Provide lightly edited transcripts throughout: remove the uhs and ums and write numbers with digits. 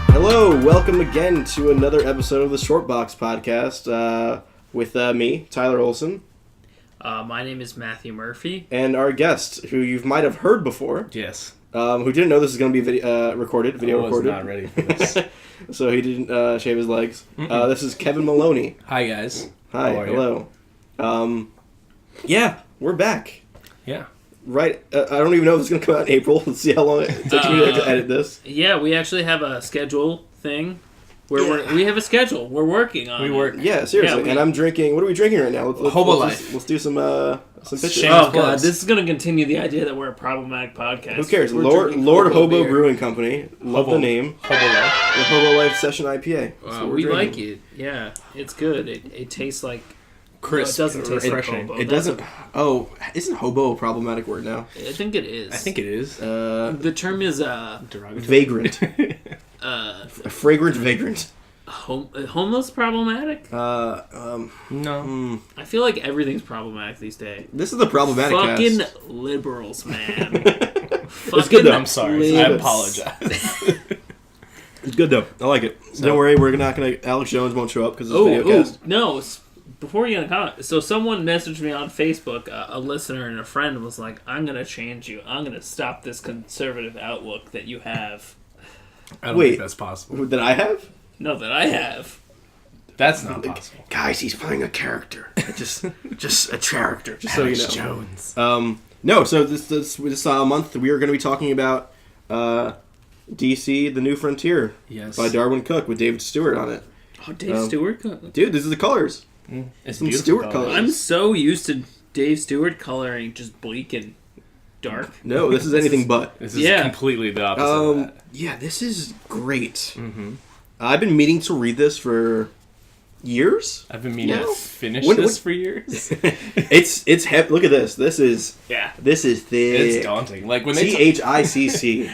Hello, welcome again to another episode of the Shortbox podcast with me, Tyler Olson. My name is Matthew Murphy. And our guest, who you might have heard before. Yes. Who didn't know this is going to be video recorded. I was not ready for this. So he didn't shave his legs. This is Kevin Maloney. Hi, guys. Hi, How are hello. Yeah, we're back. Yeah. Right, I don't even know if it's going to come out in April. Let's see how long it takes me to edit this. Yeah, we actually have a schedule thing. We have a schedule. We're working on it. Yeah, seriously. And I'm drinking... What are we drinking right now? Let's do some pitches. Oh, God. This is going to continue the idea that we're a problematic podcast. Who cares? Lord Hobo Brewing Company. Love the name. Hobo Life. The Hobo Life Session IPA. We like it. Yeah, it's good. It tastes like... Crisp. No, it doesn't taste refreshing. like hobo. It doesn't... Oh, isn't hobo a problematic word now? I think it is. I think it is. The term is... Derogatory. Vagrant. A fragrant vagrant. Homeless problematic? No. I feel like everything's problematic these days. This is the problematic Fucking cast. liberals, man. It's good though. I'm sorry. I apologize. It's good though. I like it. So, don't worry, we're not gonna... Alex Jones won't show up because it's a video cast. No, before you get a comment, so someone messaged me on Facebook, a listener and a friend was like, I'm going to change you. I'm going to stop this conservative outlook that you have. I don't think that's possible. That I have? No, that I have. That's not possible. Guys, he's playing a character. just a character. Just Alex so you know. Jones. No, so this month we are going to be talking about DC: The New Frontier by Darwyn Cooke with David Stewart on it. Oh, Dave Stewart? Dude, this is the colors. It's some Stewart colors. I'm so used to Dave Stewart coloring just bleak and dark. No, this is anything but. This is completely the opposite of that. Yeah, this is great. Mm-hmm. I've been meaning to read this for years. I've been meaning to finish this for years. It's heavy. Look at this. This is thick. It's daunting. Like when they THICC.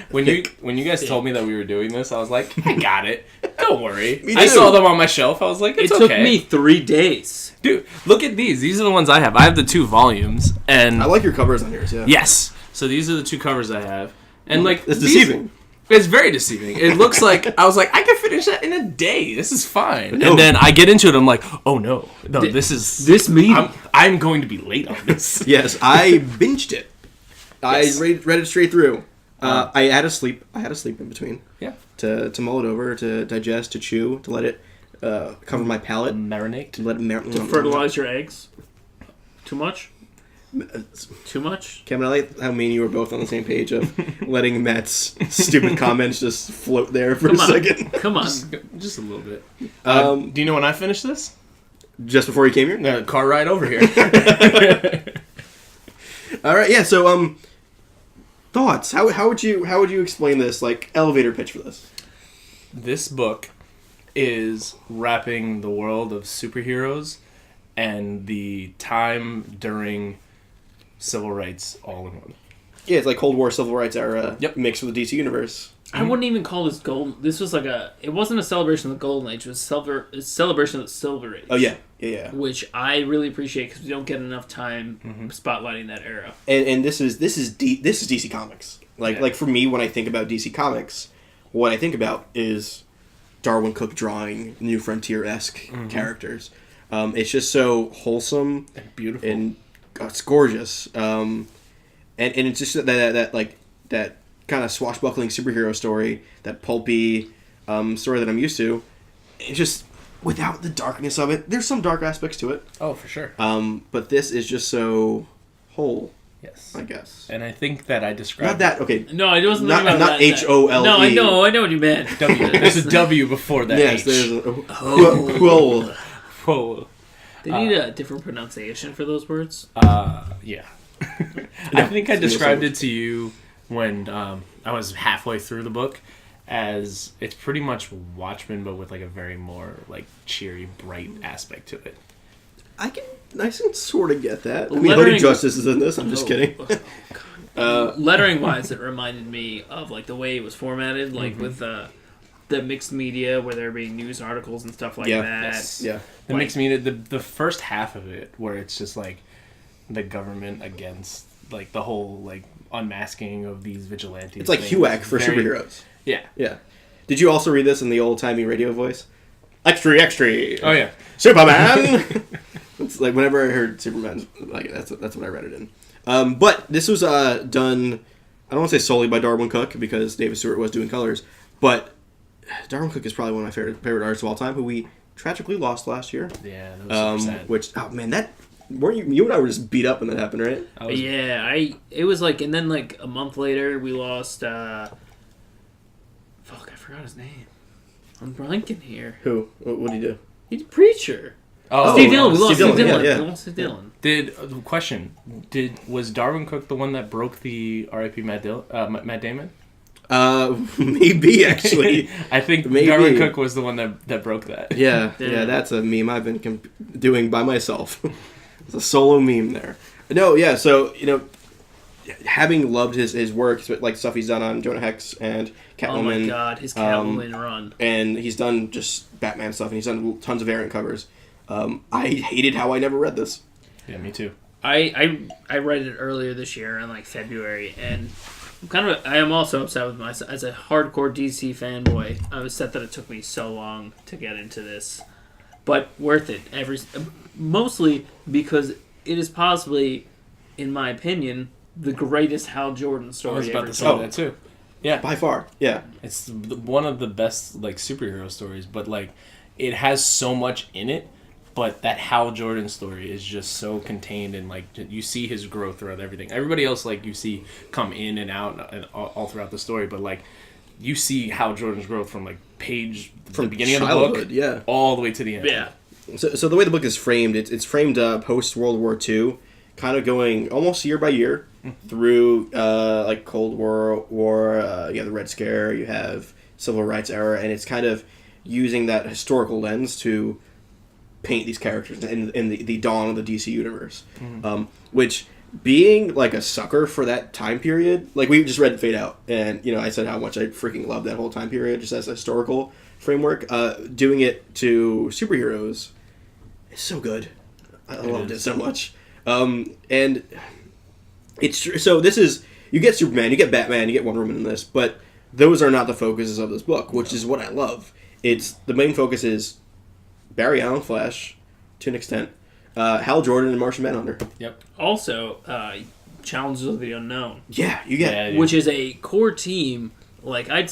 when you guys told me that we were doing this, I was like, I got it. Don't worry. Me I too. saw them on my shelf. I was like, it's okay. It took me 3 days. Dude, look at these. These are the ones I have. I have the 2 volumes, and I like your covers on yours. Yeah. Yes. So these are the 2 covers I have, and like it's deceiving. It's very deceiving. It looks like I was like, I can finish that in a day. This is fine. No. And then I get into it. I'm like, oh no, this meeting. I'm going to be late on this. Yes, I binged it. Yes. I read it straight through. I had a sleep in between. Yeah. To mull it over, to digest, to chew, to let it cover my palate. Marinate. To let it to fertilize your eggs. Too much? Too much? Kevin, I like how me and you were both on the same page of letting Matt's stupid comments just float there for a second. Come on. Just a little bit. Do you know when I finished this? Just before you came here? No, car ride over here. All right, yeah, so thoughts. How would you explain this, like, elevator pitch for this? This book is wrapping the world of superheroes and the time during civil rights all in one. Yeah, it's like Cold War Civil Rights era mixed with the DC universe. I wouldn't even call this gold. This was like it wasn't a celebration of the Golden Age. It was a celebration of the Silver Age. Oh yeah. Which I really appreciate because we don't get enough time spotlighting that era. And this is DC Comics. Like for me, when I think about DC Comics, what I think about is Darwyn Cooke drawing New Frontier-esque characters. It's just so wholesome and beautiful, and it's gorgeous. And it's just that kind of swashbuckling superhero story, that pulpy story that I'm used to. It's just without the darkness of it. There's some dark aspects to it. Oh, for sure. But this is just so whole. Yes, I guess. And I think that I described not that. Okay. No, I wasn't not thinking about that. HOLE. No, I know what you meant. W. There's a W before that. Yes, H. there's a Whoa. They need a different pronunciation for those words. Yeah. I think I described it to you when I was halfway through the book as it's pretty much Watchmen, but with like a very more like cheery, bright aspect to it. I can sort of get that. I mean, Hooded Justice is in this. I'm just kidding. Lettering wise, it reminded me of like the way it was formatted, like with the mixed media where there being news articles and stuff like that. Yes. Yeah, the mixed media. The first half of it, where it's just like the government against like the whole like unmasking of these vigilantes. It's like HUAC for superheroes. Yeah. Yeah. Did you also read this in the old timey radio voice? Extra, extra. Oh yeah, Superman. It's like whenever I heard Superman, like that's what I read it in. But this was done. I don't want to say solely by Darwyn Cooke because David Stewart was doing colors, but Darwyn Cooke is probably one of my favorite artists of all time, who we tragically lost last year. Yeah, that was super sad. Which that weren't you and I were just beat up when that happened, right? It was like, and then like a month later we lost. I forgot his name. I'm blanking here. Who? What did he do? He's a preacher. Oh, Steve Dillon. We lost Steve Dillon. Yeah. We lost Steve Dillon. Was Darwyn Cooke the one that broke the R.I.P. Matt Damon? Maybe actually. I think maybe. Darwyn Cooke was the one that broke that. Yeah, that's a meme I've been doing by myself. It's a solo meme there. No, yeah. So having loved his work, like stuff he's done on Jonah Hex and Catwoman. Oh my god, his Catwoman run. And he's done just Batman stuff, and he's done tons of variant covers. I hated how I never read this. Yeah, me too. I read it earlier this year in like February, and I am also upset with myself as a hardcore DC fanboy. I'm upset that it took me so long to get into this, but worth it. Mostly because it is possibly, in my opinion, the greatest Hal Jordan story. I was about to say told. that too. Yeah, by far. Yeah, it's one of the best like superhero stories, but like it has so much in it. But that Hal Jordan story is just so contained, and like you see his growth throughout everything. Everybody else, like you see, come in and out and all throughout the story, but like you see Hal Jordan's growth from like from the beginning of the book, all the way to the end. Yeah. So the way the book is framed, it's framed post World War II, kind of going almost year by year through like Cold War. You have the Red Scare, you have Civil Rights era, and it's kind of using that historical lens to paint these characters in the dawn of the DC universe. Which, being like a sucker for that time period, like we just read Fade Out, and I said how much I freaking love that whole time period just as a historical framework. Doing it to superheroes is so good. I loved it so much. And it's so this is, you get Superman, you get Batman, you get Wonder Woman in this, but those are not the focuses of this book, which is what I love. It's the main focus is Barry Allen, Flash, to an extent, Hal Jordan, and Martian Manhunter. Yep. Also, Challenges of the Unknown. Yeah, you get which is a core team. Like I'd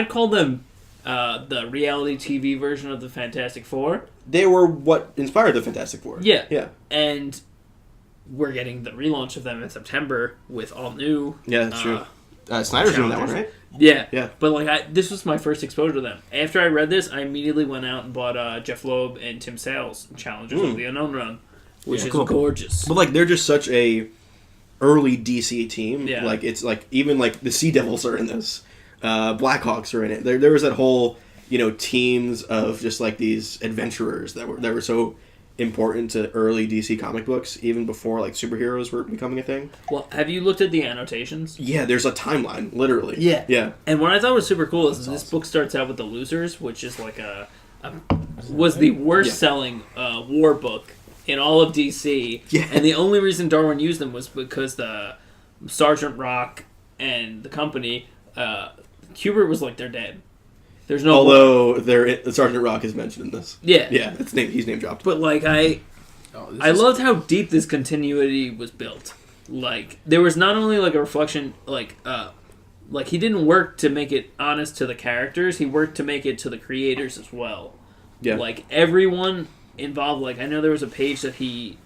call them the reality TV version of the Fantastic Four. They were what inspired the Fantastic Four. Yeah, yeah, and we're getting the relaunch of them in September with all new. Yeah, that's true. Snyder's doing that one, right? Yeah, yeah. But like, this was my first exposure to them. After I read this, I immediately went out and bought Jeff Loeb and Tim Sale's Challengers of the Unknown run, which is gorgeous. But like, they're just such a early DC team. Yeah. Like it's like even like the Sea Devils are in this. Blackhawks are in it. There was that whole teams of just like these adventurers that were so important to early DC comic books, even before like superheroes were becoming a thing. Well, have you looked at the annotations? Yeah, there's a timeline, literally. Yeah. And what I thought was super cool is this book starts out with the Losers, which is like was the worst selling war book in all of DC. Yeah. And the only reason Darwyn used them was because the Sergeant Rock and the company, Hubert was like, they're dead. There's no. Although Sergeant Rock is mentioned in this. Yeah. Yeah, he's name dropped. But like I loved how deep this continuity was built. Like there was not only like a reflection, like he didn't work to make it honest to the characters. He worked to make it to the creators as well. Yeah. Like everyone involved. Like I know there was a page that he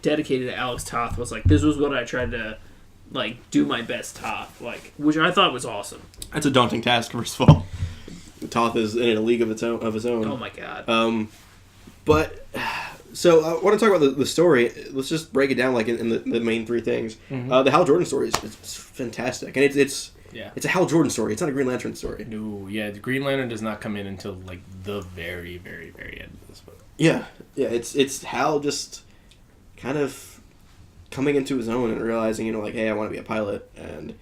dedicated to Alex Toth. Was like, this was what I tried to like do my best Toth. Like, which I thought was awesome. That's a daunting task, first of all. Toth is in a league of his own. Oh my god. But so I want to talk about the story. Let's just break it down like in the main three things. The Hal Jordan story is fantastic, and it's a Hal Jordan story. It's not a Green Lantern story. No, yeah, the Green Lantern does not come in until like the very, very, very end of this book. Yeah, it's Hal just kind of coming into his own and realizing, you know, like, hey, I want to be a pilot, and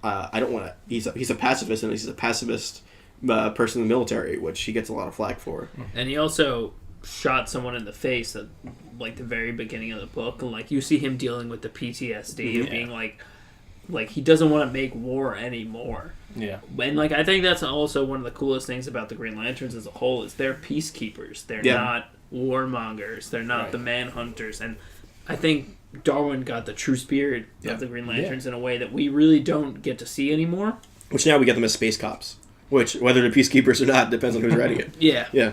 I don't want to. He's a pacifist, and he's a pacifist person in the military, which he gets a lot of flack for. And he also shot someone in the face at like the very beginning of the book, and like you see him dealing with the PTSD of being like he doesn't want to make war anymore. Yeah. And like I think that's also one of the coolest things about the Green Lanterns as a whole is they're peacekeepers. They're not warmongers. They're not the manhunters. And I think Darwyn got the true spirit of the Green Lanterns in a way that we really don't get to see anymore. Which now we get them as space cops. Which, whether they're peacekeepers or not, depends on who's writing it. Yeah.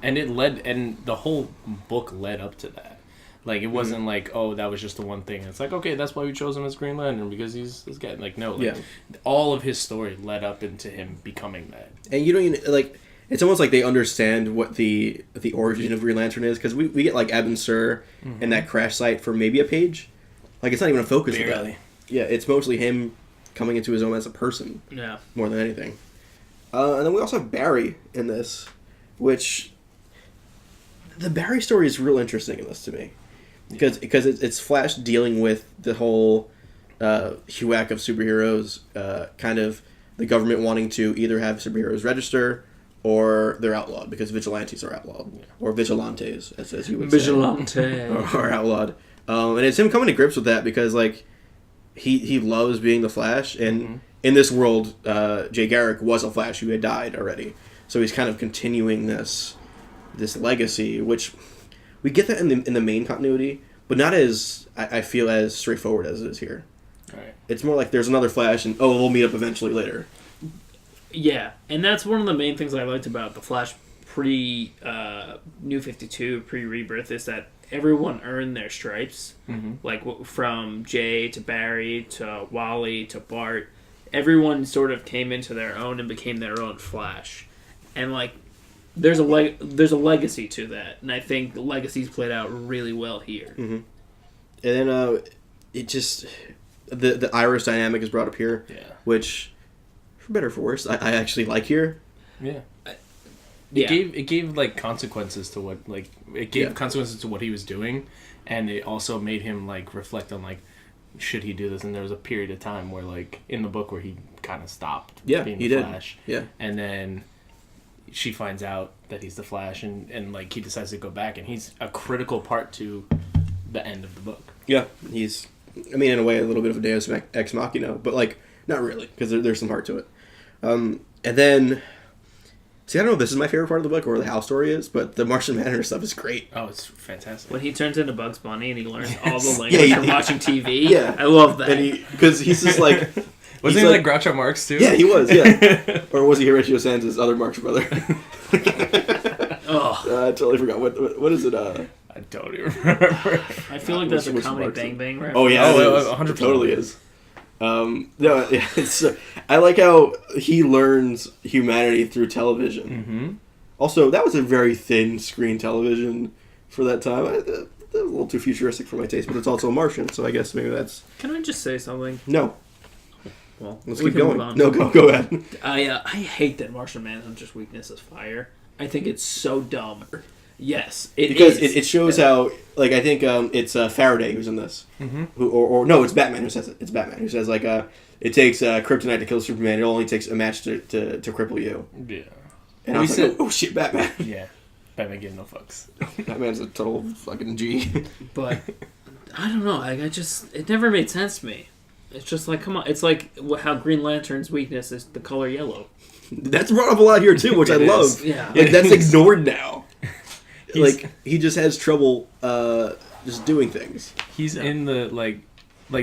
And the whole book led up to that. Like, it wasn't like, oh, that was just the one thing. It's like, okay, that's why we chose him as Green Lantern, because he's this guy. Like, no, all of his story led up into him becoming that. And you don't even, like, it's almost like they understand what the origin of Green Lantern is, because we get, like, Abin Sur and that crash site for maybe a page. Like, it's not even a focus of that. Yeah, it's mostly him coming into his own as a person. Yeah. More than anything. And then we also have Barry in this, which... The Barry story is real interesting in this to me. Because it's Flash dealing with the whole HUAC of superheroes, kind of the government wanting to either have superheroes register or they're outlawed, because vigilantes are outlawed. Or vigilantes, as you would say. Are outlawed. And it's him coming to grips with that because, like, he loves being the Flash, and in this world, Jay Garrick was a Flash who had died already. So he's kind of continuing this legacy, which... We get that in the main continuity, but not as, I feel, as straightforward as it is here. Right. It's more like there's another Flash, and, we'll meet up eventually later. Yeah, and that's one of the main things I liked about the Flash pre-New 52, pre-Rebirth, is that everyone earned their stripes. Like, from Jay to Barry to Wally to Bart, everyone sort of came into their own and became their own Flash. And, like, there's a legacy to that, and I think the legacy's played out really well here. And then it just the Iris dynamic is brought up here, which, for better or for worse, I actually like here. Yeah, it gave like consequences to what consequences to what he was doing, and it also made him like reflect on like, should he do this? And there was a period of time where, like, in the book where he kind of stopped being the Flash. Yeah, and then she finds out that he's the Flash, and like he decides to go back, and he's a critical part to the end of the book. Yeah, he's, I mean, in a way, a little bit of a Deus Ex Machina, but like not really, because there's some heart to it. And then, see, I don't know if this is my favorite part of the book or the Hal story is, but the Martian Manhunter stuff is great. Oh, it's fantastic. When he turns into Bugs Bunny and he learns all the language from watching TV, I love that. Because he's just like. Wasn't he like Groucho Marx too? Yeah, he was. Yeah, or was he Horatio Sands' other Marx brother? I totally forgot. What is it? I don't even remember. I feel like that's a Comedy Bang Bang reference. Oh yeah, 100%. It totally is. No, it's. I like how he learns humanity through television. Also, that was a very thin screen television for that time. That was a little too futuristic for my taste, but it's also a Martian, so I guess maybe that's. Can I just say something? No. Well, let's keep going. No, go ahead. I hate that Martian Manhunter's weakness is fire. I think it's so dumb. Yes, because it shows how, like, I think it's Faraday who's in this, or no, it's Batman who says it. It's Batman who says, like, it takes kryptonite to kill Superman. It only takes a match to cripple you. Yeah, and I was like, oh shit, Batman. Yeah, Batman gives no fucks. Batman's a total fucking G. But I don't know. It never made sense to me. It's just like, come on. It's like how Green Lantern's weakness is the color yellow. That's brought up a lot here, too, which I love. Yeah. Like, that's ignored now. Like, he just has trouble just doing things. He's in the, like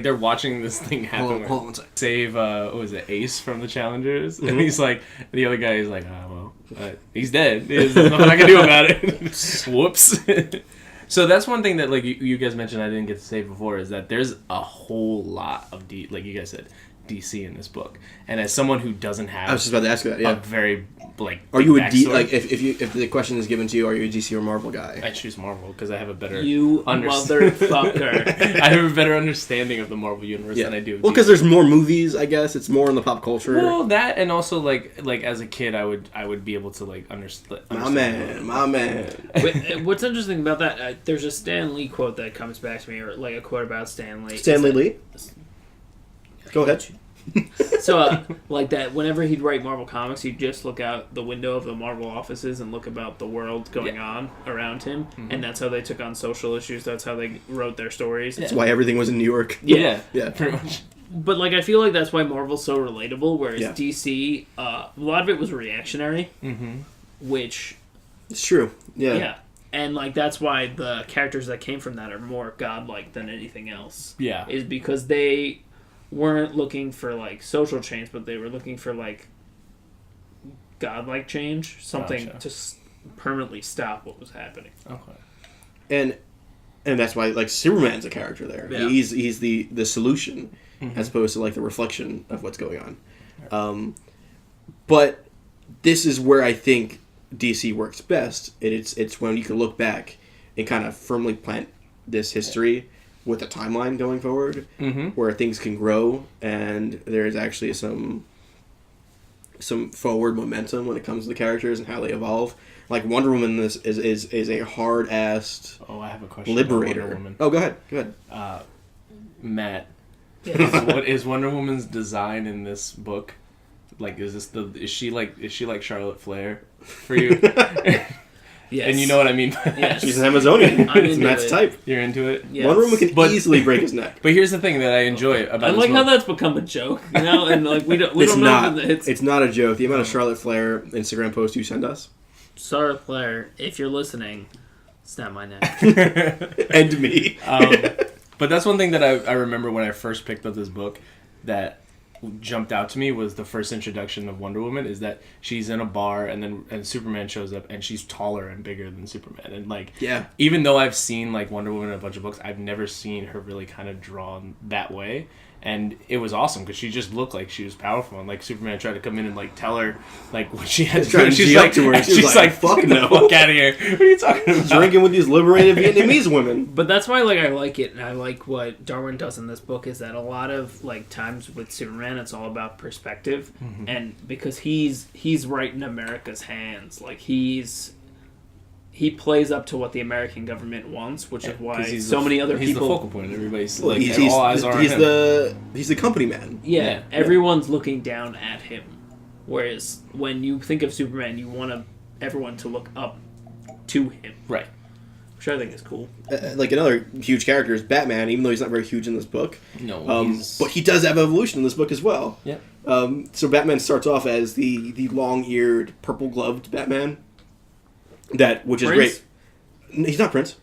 they're watching this thing happen. Hold on one second. Save, what was it, Ace from the Challengers? And he's like, the other guy is like, he's dead. There's nothing I can do about it. Whoops. So that's one thing that, like, you guys mentioned I didn't get to say before, is that there's a whole lot of, like you guys said, DC in this book. And as someone who doesn't have I was just about to ask you that. Yeah. a very like Are you a backstory, like if the question is given to you, are you a DC or Marvel guy? I choose Marvel because I have a better You motherfucker. I have a better understanding of the Marvel universe than I do. Well, because there's more movies, I guess. It's more in the pop culture. Well, that and also like as a kid, I would be able to like understand. My man. What's interesting about that? There's a Stan Lee quote that comes back to me, or like a quote about Stan Lee. Stanley Lee. Go ahead. So, like that, whenever he'd write Marvel comics, he'd just look out the window of the Marvel offices and look about the world going on around him, and that's how they took on social issues. That's how they wrote their stories. That's why everything was in New York. Yeah, Yeah. pretty much. But like, I feel like that's why Marvel's so relatable. Whereas DC, a lot of it was reactionary, which It's true. yeah, and like that's why the characters that came from that are more godlike than anything else. Yeah, Is because they weren't looking for like social change, but they were looking for like godlike change, something Gotcha. to permanently stop what was happening. okay. And that's why like Superman's a character there. Yeah. He's the solution as opposed to like the reflection of what's going on. But this is where I think DC works best. It's when you can look back and kind of firmly plant this history with a timeline going forward, where things can grow and there's actually some forward momentum when it comes to the characters and how they evolve. Like Wonder Woman, this is a hard-assed Oh, I have a question. liberator. About Wonder Woman. Oh, go ahead. Matt, Yeah. what is Wonder Woman's design in this book? Like, is she like Charlotte Flair for you? Yes. And you know what I mean? Yes. She's an Amazonian. I'm It's into Matt's it. type. You're into it? Yes. Wonder Woman can But- easily break his neck. But here's the thing that I enjoy about I this like how book. that's become a joke, you know, and like we don't It's know not. if It's not a joke. The amount of Charlotte Flair Instagram posts you send us. Sorry, Claire, if you're listening, snap my neck. And me. But that's one thing that I remember when I first picked up this book that jumped out to me was the first introduction of Wonder Woman is that she's in a bar and Superman shows up and she's taller and bigger than Superman, and like Yeah. even though I've seen like Wonder Woman in a bunch of books, I've never seen her really kind of drawn that way. And it was awesome because she just looked like she was powerful, and like Superman tried to come in and like tell her like what she had to Trying do. to She's G up like, to her, and she was she's like, "Fuck "Fuck no, no." fuck out of here! What are you talking about?" Drinking with these liberated Vietnamese women. But that's why like I like it, and I like what Darwyn does in this book is that a lot of like times with Superman, it's all about perspective, and because he's right in America's hands, like he plays up to what the American government wants, which is why so many other he's people. the focal point. Everybody's Well, like he's all eyes are on he's him. he's the company man. Yeah, everyone's looking down at him. Whereas when you think of Superman, you want everyone to look up to him, Right. which I think is cool. Like another huge character is Batman, even though he's not very huge in this book. No, But he does have evolution in this book as well. Yep. So Batman starts off as the long-eared, purple-gloved Batman. Which is Prince? great. He's not Prince.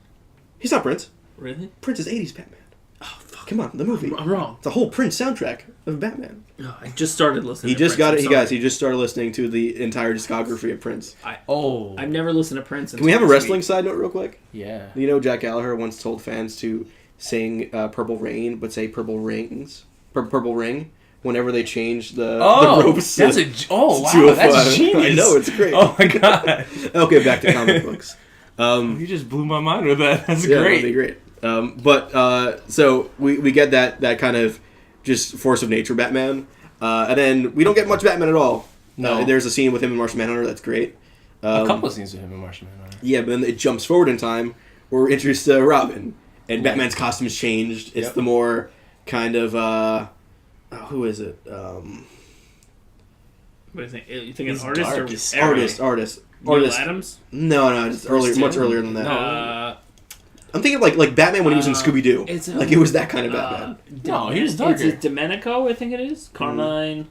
He's not Prince. Really? Prince is 80s Batman. Oh fuck! Come on, the movie. I'm wrong. It's a whole Prince soundtrack of Batman. Oh, I just started listening. He to just Prince, got it. I'm He sorry. guys. He just started listening to the entire discography of Prince. I've never listened to Prince. Can we have a wrestling side note real quick? Yeah. You know, Jack Gallagher once told fans to sing "Purple Rain," but say "Purple Rings," "Purple Ring" whenever they change the ropes. That's wow, that's genius. I know, it's great. Oh my god. Okay, back to comic books. You just blew my mind with that. That's Yeah, great. that'd be great. So we get that kind of just force of nature Batman, and then we don't get much Batman at all. No. There's a scene with him and Martian Manhunter that's great. A couple of scenes with him and Martian Manhunter. Yeah, but then it jumps forward in time. We're introduced to Robin, and Batman's costume has changed. It's the more kind of who is it? What do you think? You think He's an artist dark. or Artist. Neil Adams? No, just earlier, much two? earlier than that. No. I'm thinking like Batman when he was in Scooby Doo. it's, Like it was that kind of Batman. No, he was darker. It's Domenico, I think it is. Carmine.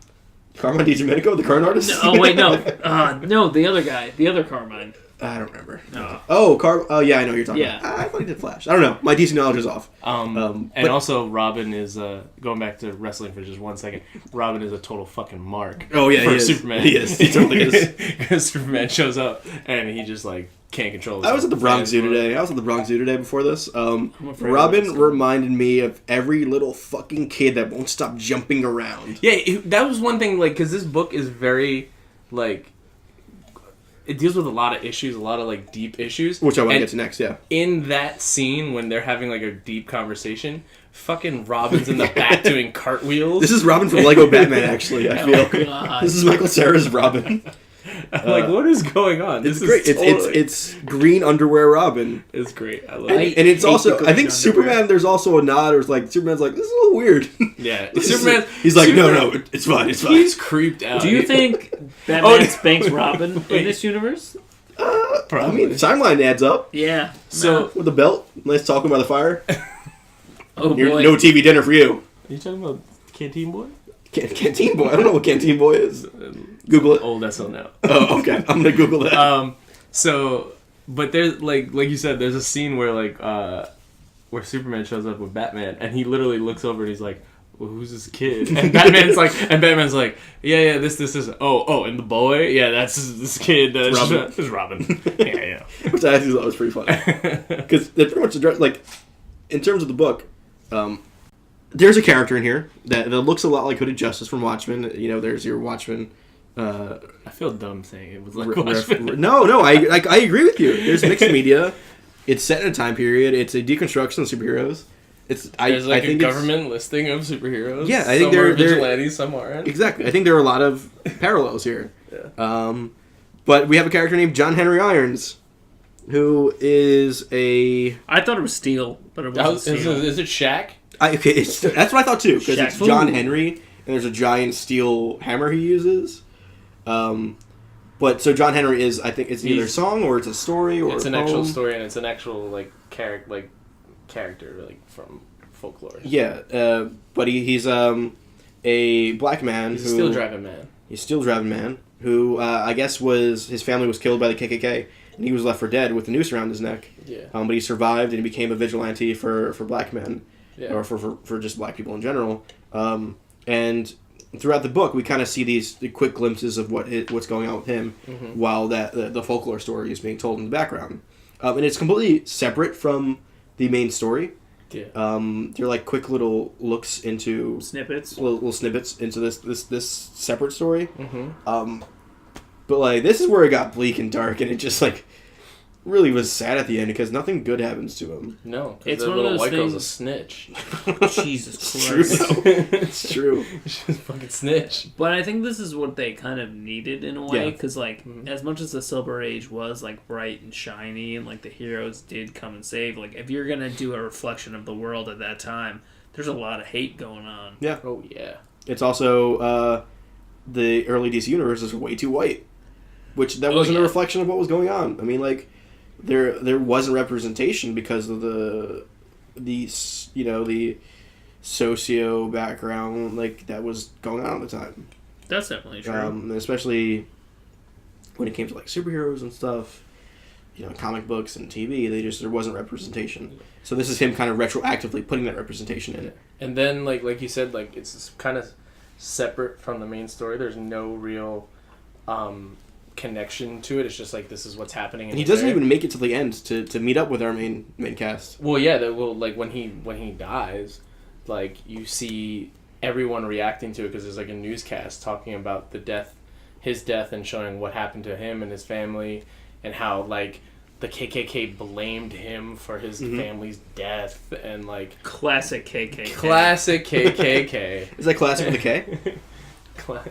Carmine DiDomenico, the current artist. No, oh wait, no, no, the other guy, the other Carmine. I don't remember. No. Oh, yeah, I know who you're talking Yeah. about. I thought he did Flash. I don't know. My DC knowledge is off. And but- also, Robin is going back to wrestling for just 1 second. Robin is a total fucking mark. Oh, yeah, for he is. Superman. He is. He totally is. Because Superman shows up and he just like can't control. I was at the Bronx Zoo today. Before this. Robin reminded me of every little fucking kid that won't stop jumping around. Yeah, that was one thing. Like, because this book is very like. It deals with a lot of issues, a lot of like deep issues. Which I want to get to next, yeah. In that scene when they're having like a deep conversation, fucking Robin's in the back doing cartwheels. This is Robin from Lego Batman, actually, I feel. God. This is Michael Cera's Robin. I'm like, what is going on? It's great. It's green underwear Robin. It's great. I love And, it. and it's also, I think underwear. Superman, there's also a nod, or it's like, Superman's like, this is a little weird. Yeah. Superman, he's like, no, it's fine, it's fine. He's creeped out. Do you think Batman spanks Robin in this universe? I mean, the timeline adds up. Yeah. So, With the belt, nice talking by the fire. Oh boy. No TV dinner for you. are you talking about Canteen Boy? Canteen Boy. I don't know what Canteen Boy is. Google it. Old SNL. Oh, okay. I'm gonna Google that. So, but there's like you said, there's a scene where like where Superman shows up with Batman, and he literally looks over and he's like, well, "Who's this kid?" And Batman's like, "Yeah, this is and the boy, yeah, that's this kid, Robin. This is Robin, yeah." Which I actually thought was pretty funny because they pretty much address, like, in terms of the book. There's a character in here that looks a lot like Hooded Justice from Watchmen. You know, there's your Watchmen. I feel dumb saying it was like Watchmen. No, I agree with you. There's mixed media. It's set in a time period. It's a deconstruction of superheroes. There's like a government listing of superheroes. Yeah, I think they're they're vigilantes somewhere. Exactly. I think there are a lot of parallels here. Yeah. But we have a character named John Henry Irons, who is a. I thought it was Steel, but it wasn't Steel. Is it Shaq? That's what I thought too, because it's Shaq John Fu. Henry, and there's a giant steel hammer he uses. But so John Henry is, I think it's either a song or it's a story or it's a an poem. actual story, and it's an actual like character from folklore. Yeah, but he's a black man. He's a steel driving man. He's a steel driving man who I guess his family was killed by the KKK, and he was left for dead with a noose around his neck. Yeah. But he survived and he became a vigilante for black men. Yeah. Or for just black people in general. And throughout the book, we kind of see these quick glimpses of what's going on with him, while the folklore story is being told in the background. And it's completely separate from the main story. Yeah. They're like quick little looks into Snippets. little snippets into this separate story. Mm-hmm. But like this is where it got bleak and dark, and it just like really was sad at the end because nothing good happens to him. No, It's the one of little those white girl's a things- snitch. Jesus It's true. Christ. Though. It's true. She's a fucking snitch. But I think this is what they kind of needed in a way, Yeah. because as much as the Silver Age was like bright and shiny, and like the heroes did come and save, like if you're gonna do a reflection of the world at that time, there's a lot of hate going on. Yeah. Oh yeah. It's also the early DC universe is way too white, which wasn't a reflection of what was going on. I mean, like there wasn't representation because of the socio background like that was going on at the time. That's definitely true. And especially when it came to like superheroes and stuff, comic books and TV, there wasn't representation. So this is him kind of retroactively putting that representation in it. And then like you said, like it's kind of separate from the main story. There's no real connection to it. It's just like this is what's happening. And he doesn't even make it to the end to meet up with our main cast. Well, yeah. Like when he dies, like you see everyone reacting to it because there's like a newscast talking about his death, and showing what happened to him and his family, and how like the KKK blamed him for his family's death, and like Classic KKK. classic KKK. Is that classic with a K?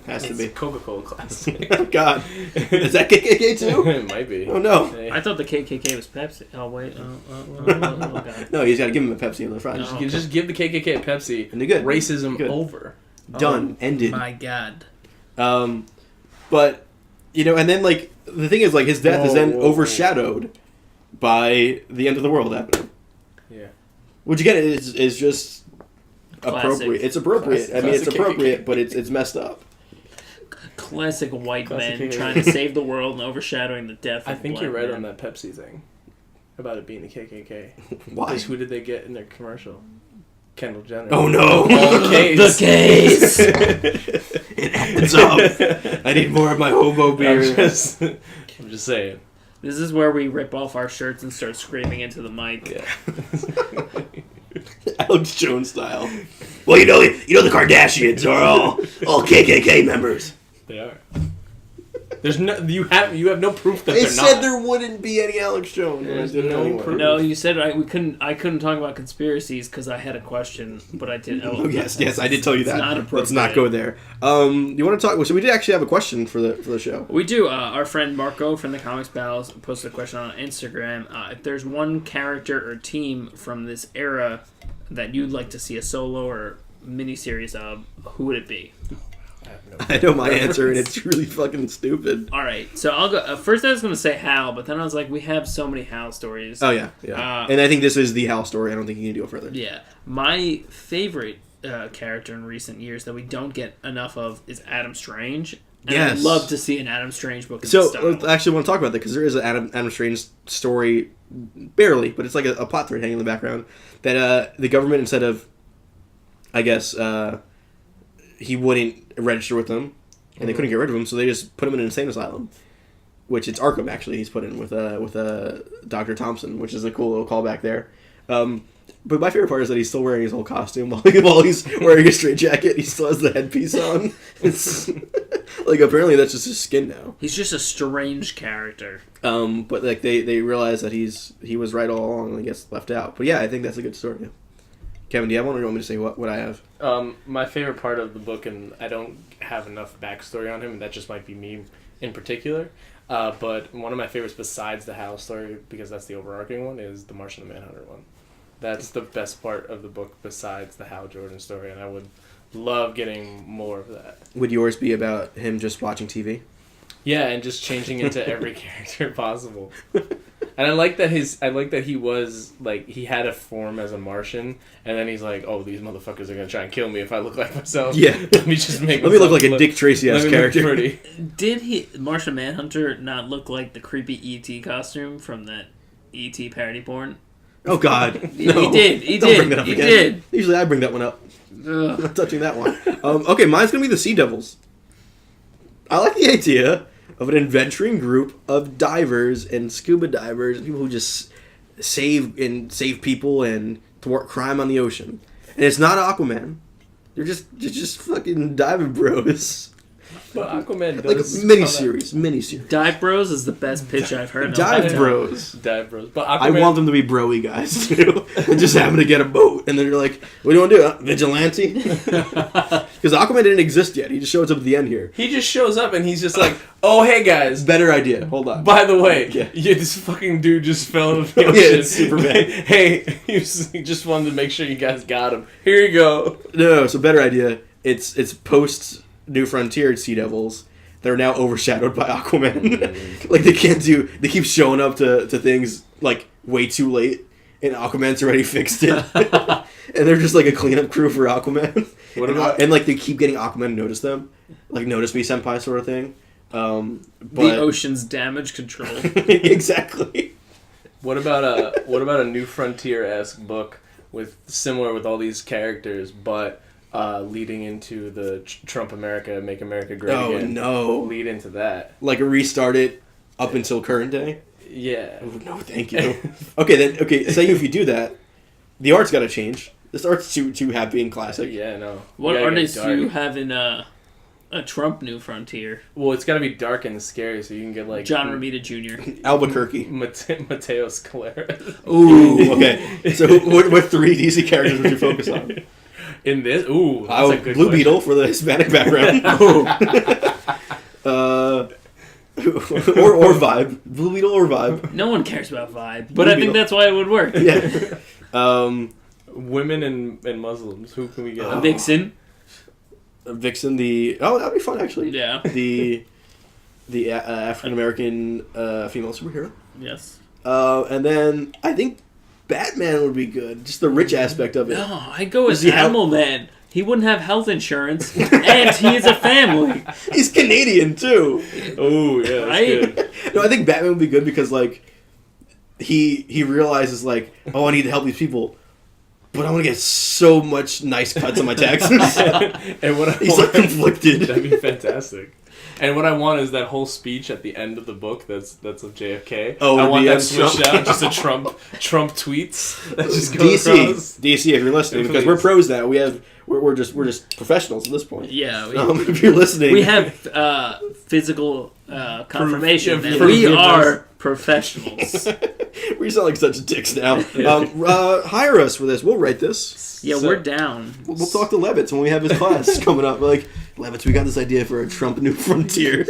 Has to be. Coca-Cola classic. Oh, God. Is that KKK too? It might be. Oh, no. I thought the KKK was Pepsi. Oh, wait. Oh, God. No, he's got to give him a Pepsi in the front. No. You just give the KKK a Pepsi. And they're good. Racism Good. over. Done. Ended. My God. But, and then, like, the thing is, like, his death is then overshadowed by the end of the world happening. Yeah. Which, again, is just Classic. appropriate. It's appropriate. I mean, it's Classic appropriate, KKK. but it's messed up. Classic white Classic men KKK. trying to save the world and overshadowing the death of I think black you're right men. on that Pepsi thing. About it being the KKK. Why? Because who did they get in their commercial? Kendall Jenner. Oh, no. The case. The case! It adds up. I need more of my hobo beer. I'm just saying. This is where we rip off our shirts and start screaming into the mic. Yeah. Alex Jones style. Well, you know the Kardashians are all KKK members. They are. There's no you have no proof that They they're said not. there wouldn't be any Alex Jones. There's Didn't no anyway. proof. No, you said I couldn't talk about conspiracies because I had a question, but I didn't. Oh yes, I did tell you that. Not Let's not go there. You want to talk? So we did actually have a question for the show. We do. Our friend Marco from the Comics Pals posted a question on Instagram. If there's one character or team from this era that you'd like to see a solo or miniseries of, who would it be? I know my answer, and it's really fucking stupid. All right, so I'll go. First, I was going to say Hal, but then I was like, we have so many Hal stories. Oh yeah. And I think this is the Hal story. I don't think you can go further. Yeah, my favorite character in recent years that we don't get enough of is Adam Strange. And Yes. I'd love to see an Adam Strange book in So this style. I actually want to talk about that because there is an Adam Strange story, barely, but it's like a plot thread hanging in the background that the government, instead of, I guess, he wouldn't register with them, and they couldn't get rid of him, so they just put him in an insane asylum, which it's Arkham actually. He's put in with Dr. Thompson, which is a cool little callback there. But my favorite part is that he's still wearing his whole costume while he's wearing a straitjacket. He still has the headpiece on. It's like apparently that's just his skin now. He's just a strange character. But like they realize that he was right all along and he gets left out. But yeah, I think that's a good story. Yeah. Kevin, do you have one, or do you want me to say what I have? My favorite part of the book, and I don't have enough backstory on him, and that just might be me in particular. But one of my favorites besides the Hal story, because that's the overarching one, is the Martian the Manhunter one. That's the best part of the book besides the Hal Jordan story, and I would love getting more of that. Would yours be about him just watching TV? Yeah, and just changing into every character possible. And I like that he was like he had a form as a Martian, and then he's like, "Oh, these motherfuckers are gonna try and kill me if I look like myself." Yeah. Let me just make. Let me look like a Dick Tracy-esque character. Pretty. Did Martian Manhunter not look like the creepy E.T. costume from that E.T. parody porn? Oh God, no! He did. He Don't did. bring that up He again. did. Usually I bring that one up. I'm Ugh. not touching that one. Okay, mine's gonna be the Sea Devils. I like the idea of an adventuring group of divers and scuba divers, people who just save people and thwart crime on the ocean. And it's not Aquaman. They're just fucking diving bros. But Aquaman Like does a miniseries. Dive Bros is the best pitch I've heard of. Dive bros. Dive bros. But I Aquaman, want them to be broy guys too, and just happen to get a boat, and then you're like, "What do you want to do? Vigilante?" Because Aquaman didn't exist yet. He just shows up at the end here. he just shows up and he's just like, "Oh, hey guys." Better idea. Hold on. By the way, Yeah. this fucking dude just fell into the ocean. Yeah, it's Superman. Hey, he just wanted to make sure you guys got him. Here you go. No, so better idea. It's post New Frontier Sea Devils. They're now overshadowed by Aquaman. Like they keep showing up to things like way too late, and Aquaman's already fixed it. And they're just like a cleanup crew for Aquaman. What about- and like they keep getting Aquaman to notice them, like notice me senpai sort of thing. The But ocean's damage control. exactly. What about a New Frontier-esque book similar with all these characters, but leading into the Trump America, Make America Great Oh Again? no! Lead into that. Like a restart it up until current day. Yeah. Oh, no, thank you. Okay, say if you do that, the art's got to change. This art's too happy and classic. Yeah, no. What You gotta get artists do dark. you have in a Trump New Frontier? Well, it's got to be dark and scary, so you can get like John Romita Jr. Albuquerque. Mateo Scalera. Ooh, okay. So what three DC characters would you focus on? In this, that's a good Blue question. Beetle for the Hispanic background. or Vibe. Blue Beetle or Vibe. No one cares about Vibe, but Blue I think Beetle. that's why it would work. Yeah. Women and Muslims. Who can we get? A Vixen. Vixen. That'd be fun actually. Yeah. The African American female superhero. Yes. And then I think Batman would be good. Just the rich aspect of it. No, I'd go with Does he have- Animal Man. He wouldn't have health insurance, and he is a family. He's Canadian too. Oh, yeah, that's Right? good. No, I think Batman would be good because like he realizes like, oh, I need to help these people, but I want to get so much nice cuts on my taxes. And what He's like conflicted. That'd be fantastic. And what I want is that whole speech at the end of the book. That's of JFK. Oh, I want the that switched Trump. out, just a Trump tweets that just go DC, across. DC, if you're listening, because we're pros now. We're just professionals at this point. Yeah, If you're listening, we have physical confirmation Yeah, that proof. we are professionals. we sound like such dicks now. Hire us for this. We'll write this. Yeah, So- we're down. We'll talk to Levitz when we have his class coming up. Like, Levitz, we got this idea for a Trump New Frontier.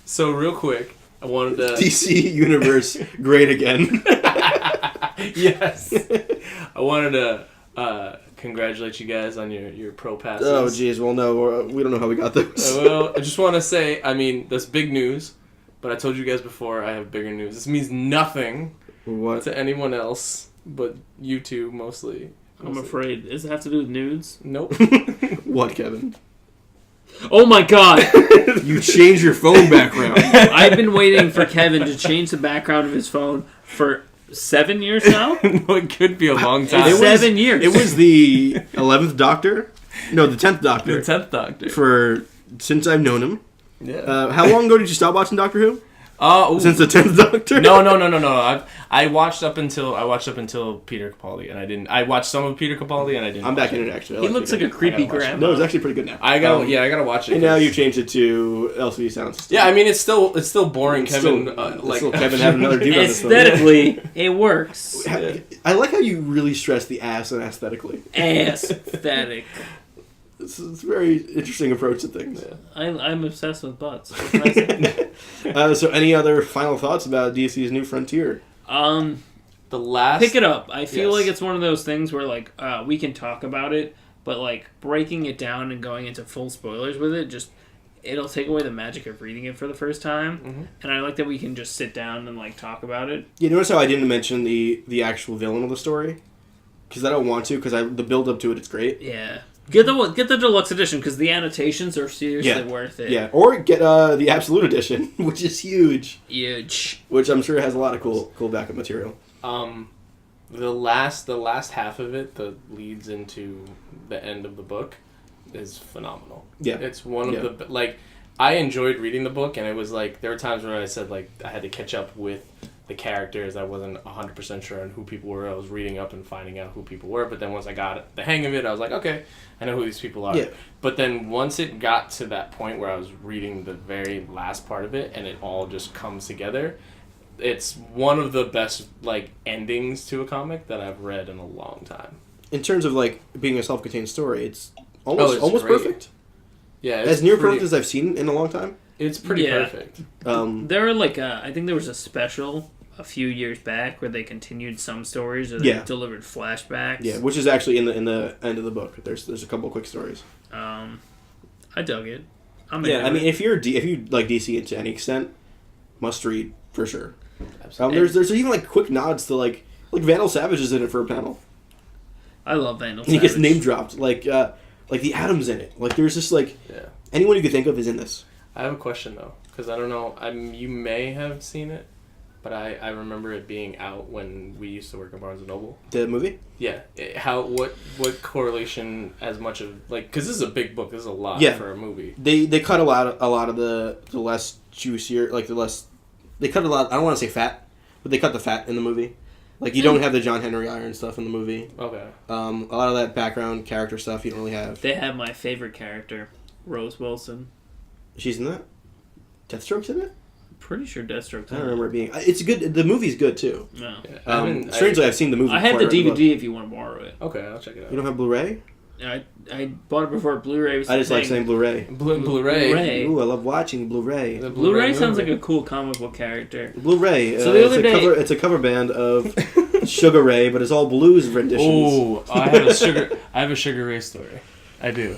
So real quick, I wanted to DC Universe, great again. yes, I wanted to congratulate you guys on your pro passes. Oh, jeez. Well, no, we don't know how we got those. Well, I just want to say, I mean, that's big news, but I told you guys before I have bigger news. This means nothing What? to anyone else but you two, mostly. I'm afraid. Does it have to do with nudes? Nope. What, Kevin? Oh my god! You changed your phone background. I've been waiting for Kevin to change the background of his phone for 7 years now? No, it could be a long time. It's 7 years. It was the 11th Doctor? No, the 10th Doctor. the 10th Doctor. Since I've known him. Yeah. How long ago did you stop watching Doctor Who? Oh, Since the 10th Doctor? No. I watched up until Peter Capaldi, and I watched some of Peter Capaldi, and I didn't. I'm back in it, actually. I He like looks it. like a creepy I gotta watch it. grandma. No, it's actually pretty good now. I gotta watch it. And now 'cause- you changed it to LCD sound system. Yeah, I mean it's still boring. It's Kevin, still Kevin having another dude on this phone. Aesthetically, it works. I like how you really stress the ass and aesthetically. Aesthetic. It's a very interesting approach to things. I'm obsessed with butts. What can I say? So any other final thoughts about DC's New Frontier? the last. Pick it up. I feel Yes. like it's one of those things where like we can talk about it, but like breaking it down and going into full spoilers with it it'll take away the magic of reading it for the first time. Mm-hmm. And I like that we can just sit down and like talk about it. You notice how I didn't mention the actual villain of the story? Because I don't want to, because the build up to it is great. Yeah. Get the deluxe edition because the annotations are seriously worth it. Yeah, or get the Absolute Edition, which is huge. Huge. Which I'm sure has a lot of cool backup material. The last half of it that leads into the end of the book is phenomenal. Yeah. It's one of the like I enjoyed reading the book, and it was like there were times where I said like I had to catch up with the characters. I wasn't 100% sure on who people were. I was reading up and finding out who people were, but then once I got the hang of it, I was like, okay, I know who these people are. Yeah. But then once it got to that point where I was reading the very last part of it and it all just comes together, it's one of the best like endings to a comic that I've read in a long time. In terms of like being a self-contained story, it's almost great. perfect. Yeah, As near perfect as I've seen in a long time. It's pretty perfect. There are like I think there was a special a few years back where they continued some stories or they delivered flashbacks. Yeah, which is actually in the end of the book. There's a couple of quick stories. I dug it. I mean, if you like DC to any extent, must read for sure. Absolutely. There's even like quick nods to like Vandal Savage is in it for a panel. I love Vandal And he Savage. gets name dropped like the Atom's in it. Like there's just like anyone you could think of is in this. I have a question though, because I don't know. You may have seen it, but I remember it being out when we used to work at Barnes and Noble. The movie? Yeah. What correlation as much of like because this is a big book. This is a lot for a movie. They cut a lot of the less juicier like the less. They cut a lot. I don't want to say fat, but they cut the fat in the movie. Like you don't have the John Henry Iron stuff in the movie. Okay. A lot of that background character stuff you don't really have. They have my favorite character, Rose Wilson. She's in that. Deathstroke's in it. Pretty sure Deathstroke's I in don't remember it being. It's good. The movie's good too. No. Yeah, Strangely, I've seen the movie. I had before the I read book. DVD if you want to borrow it. Okay, I'll check it out. You don't have Blu-ray? I bought it before Blu-ray was I just a like thing. saying Blu-ray. Blu-ray. Blu-ray. Ooh, I love watching Blu-ray. The Blu-ray sounds like movie. a cool comic book character. Blu-ray. So the other day- it's a cover band of Sugar Ray, but it's all blues renditions. Oh, I have a Sugar Ray story. I do.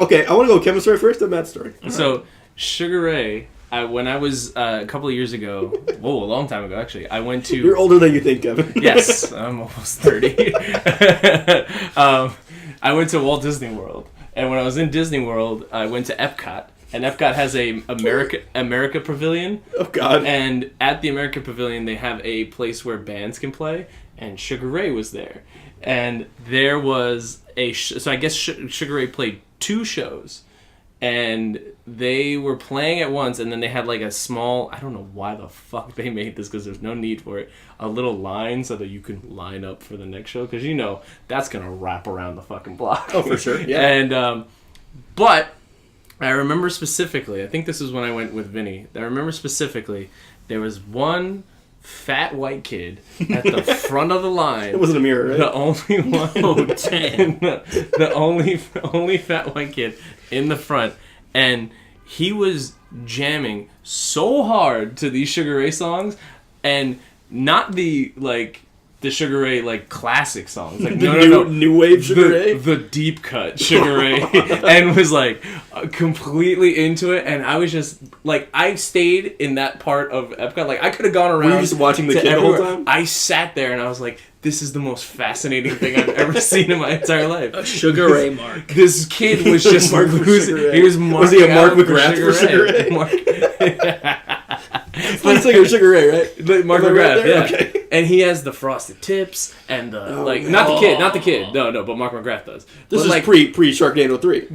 Okay, I want to go Kevin's story first, then Matt's story. So Sugar Ray, when I was a couple of years ago, a long time ago actually, I went to. You're older than you think, Kevin. Yes, I'm almost 30. I went to Walt Disney World, and when I was in Disney World, I went to Epcot, and Epcot has a America Pavilion. Oh God! And at the America Pavilion, they have a place where bands can play, and Sugar Ray was there, and there was so I guess Sugar Ray played 2 shows, and they were playing at once, and then they had like a small, I don't know why the fuck they made this because there's no need for it, a little line so that you can line up for the next show, because you know that's gonna wrap around the fucking block. Oh, for sure. Yeah. And but I remember specifically, I think this is when I went with Vinny, I remember specifically there was one fat white kid at the front of the line. It wasn't a mirror, right? The only one. Oh, damn. the only fat white kid in the front, and he was jamming so hard to these Sugar Ray songs, and not the Sugar Ray like classic songs, like new wave Sugar Ray, the deep cut Sugar Ray, and was like completely into it. And I was just like, I stayed in that part of Epcot. Like I could have gone around. Were you just watching the kid the whole time? I sat there and I was like, this is the most fascinating thing I've ever seen in my entire life. A Sugar Ray mark. This kid was just losing. He was Was he a Mark McGrath for Sugar Ray? It's like a Sugar Ray, right? Mark McGrath, right, yeah. Okay. And he has the frosted tips and the not the kid. No, but Mark McGrath does. This but is like, pre Sharknado 3.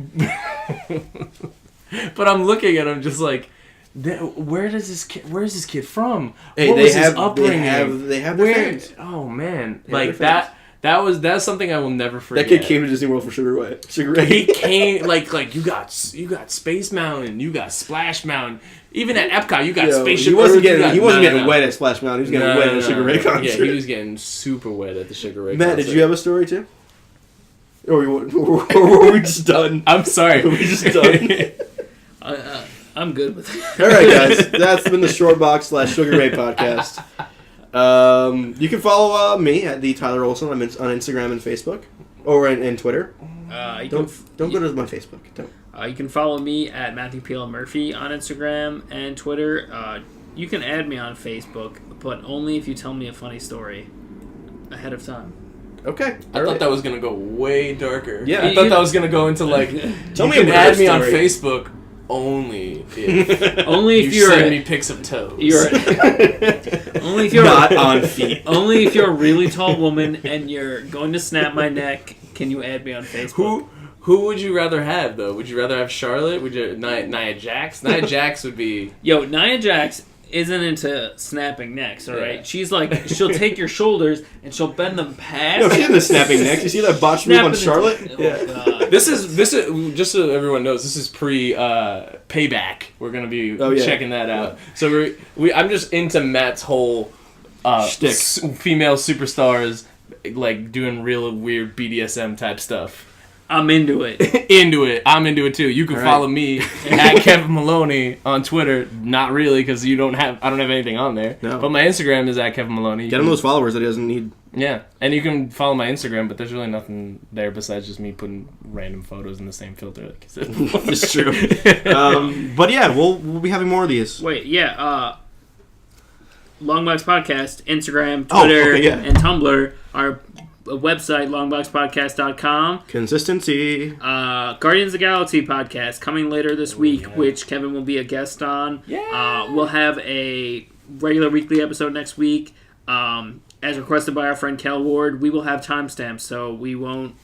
But I'm looking at him just like, where's this kid from? Hey, what they was have his upbringing? they have their fans. Oh man, They like have their fans. that's something I will never forget. That kid came to Disney World for Sugar Ray. He came like you got Space Mountain, you got Splash Mountain. Even at Epcot, you got Spaceship Earth. He wasn't getting wet at Splash Mountain. He was getting wet at the Sugar Ray concert. Yeah, he was getting super wet at the Sugar Ray Matt, concert. did you have a story too? Or were we just done? I'm sorry. Were we just done? I'm good with it. All right, guys. That's been the Shortbox / Sugar Ray podcast. You can follow me at the Tyler Olson on Instagram and Facebook, or in Twitter. Don't go to my Facebook. Don't. You can follow me at Matthew P.L. Murphy on Instagram and Twitter. You can add me on Facebook, but only if you tell me a funny story ahead of time. Okay. I thought that was gonna go way darker. Yeah. I thought that was gonna go into like. Tell you me can a add me on story. Facebook only if Only if you you're send me pics of toes. only if you're Not on feet. only if you're a really tall woman and you're going to snap my neck. Can you add me on Facebook? Who would you rather have though? Would you rather have Charlotte? Would you Nia Jax? Nia Jax would be. Yo, Nia Jax isn't into snapping necks, all right? Yeah. She's like, she'll take your shoulders and she'll bend them past. No, she's in the snapping neck. You see that botched move on Charlotte? Oh, God. This is just so everyone knows. This is pre payback. We're gonna be checking that out. So I'm just into Matt's whole Shtick. Female superstars like doing real weird BDSM type stuff. I'm into it. I'm into it too. You can follow me at Kevin Maloney on Twitter. Not really, because I don't have anything on there. No. But my Instagram is at Kevin Maloney. Get him those followers that he doesn't need. Yeah, and you can follow my Instagram, but there's really nothing there besides just me putting random photos in the same filter. Like you said. It's true. But yeah, we'll be having more of these. Wait, yeah. Longbox Podcast, Instagram, Twitter, and Tumblr. Our website, longboxpodcast.com. Consistency. Guardians of the Galaxy podcast coming later this week, which Kevin will be a guest on. Yeah. We'll have a regular weekly episode next week. As requested by our friend Kel Ward, we will have timestamps, so we won't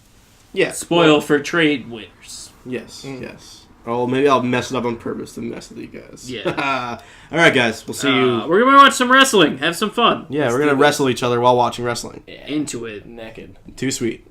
spoil for trade winners. Yes, yes. Oh, maybe I'll mess it up on purpose to mess with you guys. Yeah. All right, guys. We'll see you. We're going to watch some wrestling. Have some fun. Yeah, we're going to wrestle each other while watching wrestling. Yeah. Into it. Naked. Too sweet.